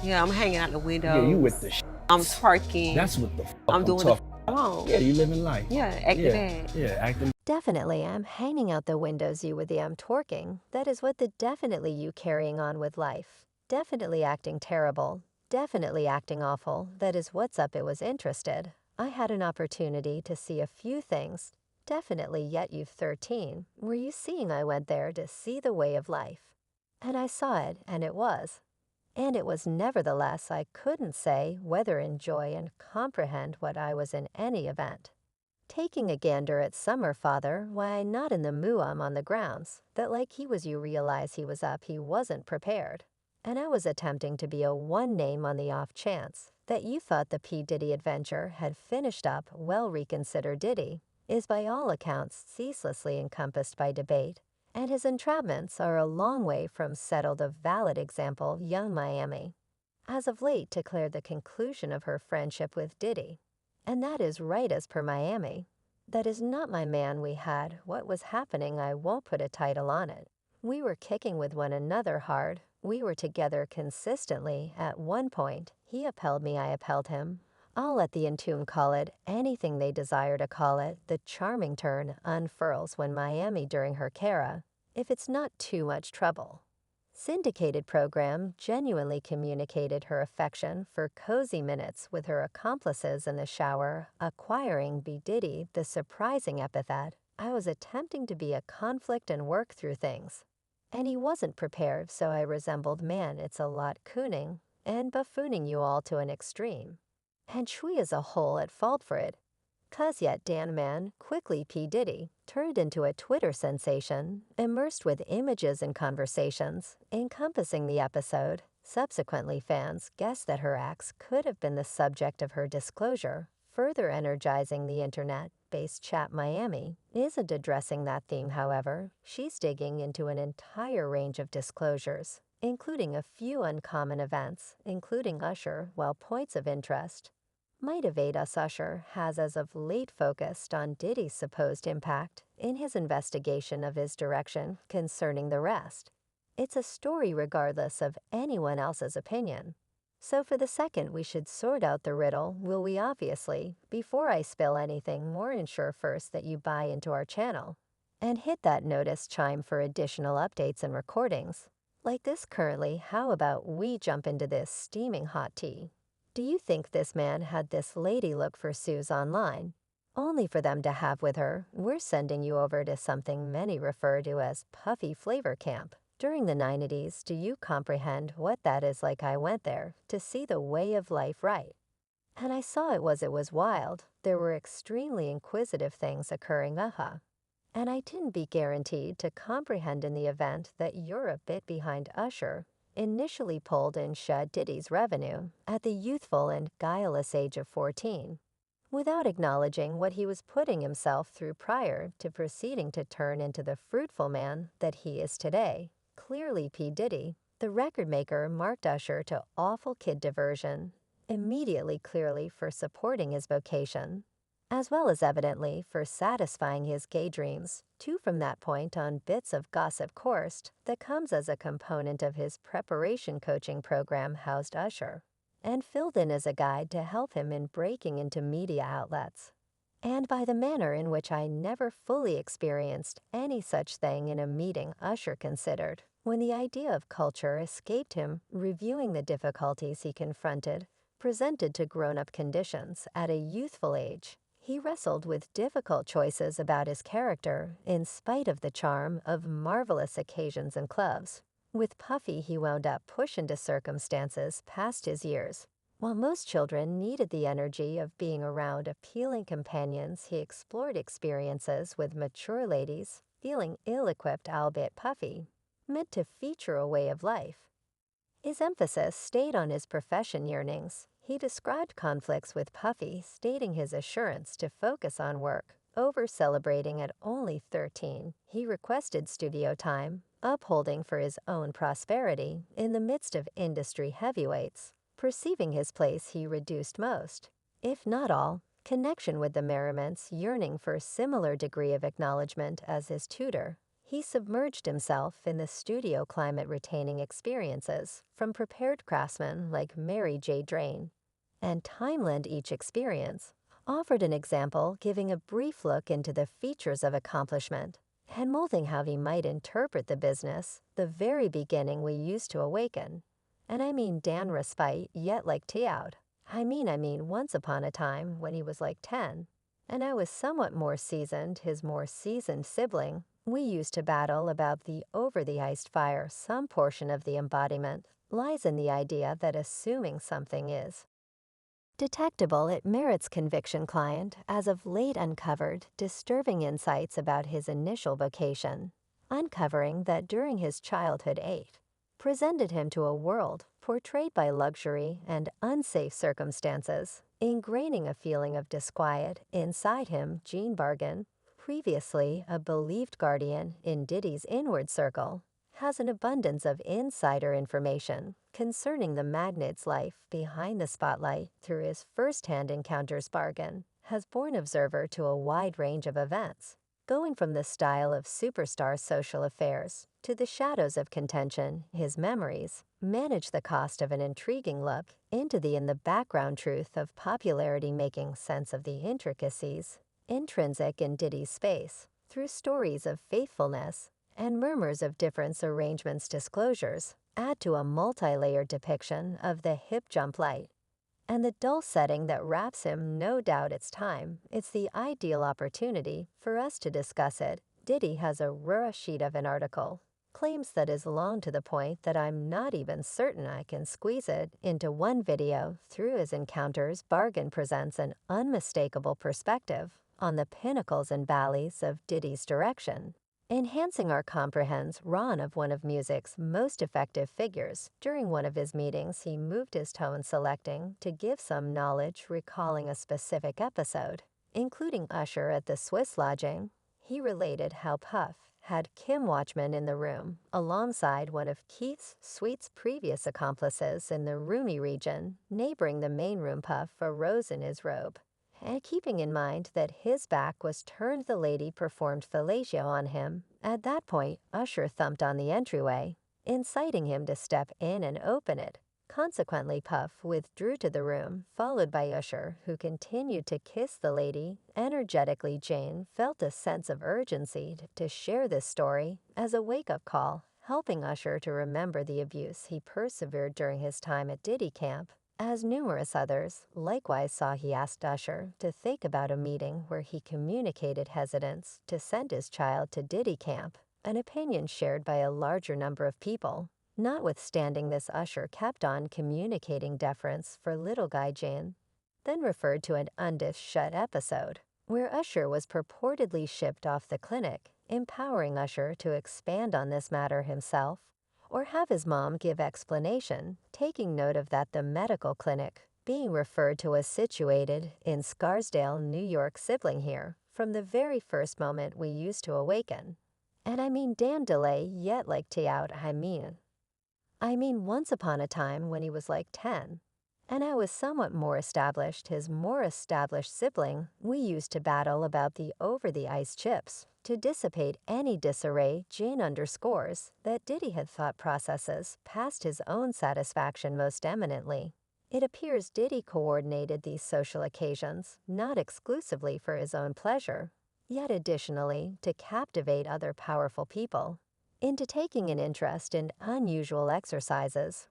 Yeah, I'm hanging out the Yeah, you with windows. the I'm twerking. That's what the fuck I'm I'm doing the talking. wrong. Yeah, you living life. Yeah, acting Yeah, bad. yeah, acting. Definitely, I'm hanging out the windows you with the twerking. That is what the definitely you carrying on with life. Definitely acting terrible. Definitely acting awful. That is what's up. It was interested. I had an opportunity to see a few things. Definitely yet you 13. Were you seeing I went there to see the way of life? And I saw it, and it was. And it was nevertheless I couldn't say whether enjoy and comprehend what I was in any event. Taking a gander at summer father, why not in the muum on the grounds, that like he was you realize he was up, he wasn't prepared. And I was attempting to be a one name on the off chance that you thought the P. Diddy adventure had finished up well reconsidered Diddy, is by all accounts ceaselessly encompassed by debate, and his entrapments are a long way from settled a valid example young Miami. As of late declared the conclusion of her friendship with Diddy. And that is right as per Miami. That is not my man we had. What was happening, I won't put a title on it. We were kicking with one another hard. We were together consistently. At one point, he upheld me, I upheld him. I'll let the Intune call it anything they desire to call it. The charming turn unfurls when Miami during her Cara, if it's not too much trouble. Syndicated program genuinely communicated her affection for cozy minutes with her accomplices in the shower, acquiring B. Diddy the surprising epithet, I was attempting to be a conflict and work through things. And he wasn't prepared, so I resembled man it's a lot cooning and buffooning you all to an extreme. And Shui as a whole at fault for it. 'Cause yet Dan Man, quickly P. Diddy, turned into a Twitter sensation, immersed with images and conversations, encompassing the episode. Subsequently, fans guessed that her acts could have been the subject of her disclosure, further energizing the internet-based chat Miami. Isn't addressing that theme, however. She's digging into an entire range of disclosures, including a few uncommon events, including Usher, while points of interest might evade us. Usher has as of late focused on Diddy's supposed impact in his investigation of his direction concerning the rest. It's a story regardless of anyone else's opinion. So for the second we should sort out the riddle, will we obviously, before I spill anything more, ensure first that you buy into our channel. And hit that notice chime for additional updates and recordings. Like this currently, how about we jump into this steaming hot tea? Do you think this man had this lady look for Suze online? Only for them to have with her, we're sending you over to something many refer to as Puffy Flavor Camp. During the 90s, do you comprehend what that is like? I went there to see the way of life right. And I saw it was wild. There were extremely inquisitive things occurring, And I didn't be guaranteed to comprehend in the event that you're a bit behind Usher, initially pulled and shed Diddy's revenue at the youthful and guileless age of 14, without acknowledging what he was putting himself through prior to proceeding to turn into the fruitful man that he is today. Clearly P. Diddy, the record maker, marked Usher to awful kid diversion, immediately clearly for supporting his vocation, as well as evidently for satisfying his gay dreams, too from that point on bits of gossip coursed that comes as a component of his preparation coaching program housed Usher, and filled in as a guide to help him in breaking into media outlets. And by the manner in which I never fully experienced any such thing in a meeting Usher considered, when the idea of culture escaped him, reviewing the difficulties he confronted, presented to grown-up conditions at a youthful age. He wrestled with difficult choices about his character, in spite of the charm of marvelous occasions and clubs. With Puffy, he wound up pushed into circumstances past his years. While most children needed the energy of being around appealing companions, he explored experiences with mature ladies, feeling ill-equipped, albeit Puffy, meant to feature a way of life. His emphasis stayed on his profession yearnings. He described conflicts with Puffy, stating his assurance to focus on work. Over celebrating at only 13, he requested studio time, upholding for his own prosperity in the midst of industry heavyweights. Perceiving his place, he reduced most, if not all, connection with the merriments, yearning for a similar degree of acknowledgement as his tutor. He submerged himself in the studio climate-retaining experiences from prepared craftsmen like Mary J. Drain, and timelined each experience, offered an example giving a brief look into the features of accomplishment, and molding how he might interpret the business, the very beginning we used to awaken. And I mean Dan respite yet like T-out. I mean once upon a time when he was like 10, and I was somewhat more seasoned, his more seasoned sibling, we used to battle about the over-the-iced fire. Some portion of the embodiment lies in the idea that assuming something is detectable, it merits conviction. Client as of late uncovered disturbing insights about his initial vocation, uncovering that during his childhood presented him to a world portrayed by luxury and unsafe circumstances, ingraining a feeling of disquiet inside him. Gene Bargan, previously a believed guardian in Diddy's inward circle, has an abundance of insider information concerning the magnate's life behind the spotlight through his first-hand encounters. Bargan has borne observer to a wide range of events, going from the style of superstar social affairs to the shadows of contention. His memories manage the cost of an intriguing look into the in-the-background truth of popularity, making sense of the intricacies intrinsic in Diddy's space through stories of faithfulness and murmurs of difference. Arrangements disclosures add to a multi-layered depiction of the hip jump light and the dull setting that wraps him. No doubt it's the ideal opportunity for us to discuss it. Diddy has a rare sheet of an article, claims that is long to the point that I'm not even certain I can squeeze it into one video. Through his encounters, Bargan presents an unmistakable perspective on the pinnacles and valleys of Diddy's direction, enhancing our comprehension of one of music's most effective figures. During one of his meetings, he moved his tone, selecting to give some knowledge, recalling a specific episode, including Usher at the Swiss lodging. He related how Puff had Kim Watchman in the room, alongside one of Keith Sweet's previous accomplices in the roomy region, neighboring the main room. Puff arose in his robe, and keeping in mind that his back was turned, the lady performed fellatio on him. At that point, Usher thumped on the entryway, inciting him to step in and open it. Consequently, Puff withdrew to the room, followed by Usher, who continued to kiss the lady energetically. Jane felt a sense of urgency to share this story as a wake-up call, helping Usher to remember the abuse he persevered during his time at Diddy camp. As numerous others likewise saw, he asked Usher to think about a meeting where he communicated hesitance to send his child to Diddy camp, an opinion shared by a larger number of people. Notwithstanding this, Usher kept on communicating deference for little guy. Jane then referred to an undished episode where Usher was purportedly shipped off the clinic, empowering Usher to expand on this matter himself or have his mom give explanation, taking note of that the medical clinic being referred to as situated in Scarsdale, New York. Sibling here from the very first moment we used to awaken. And I mean Dan delay yet like T-out. I mean once upon a time when he was like 10, and I was somewhat more established, his more established sibling, we used to battle about the over-the-ice chips to dissipate any disarray. Jane underscores that Diddy had thought processes past his own satisfaction most eminently. It appears Diddy coordinated these social occasions not exclusively for his own pleasure, yet additionally to captivate other powerful people into taking an interest in unusual exercises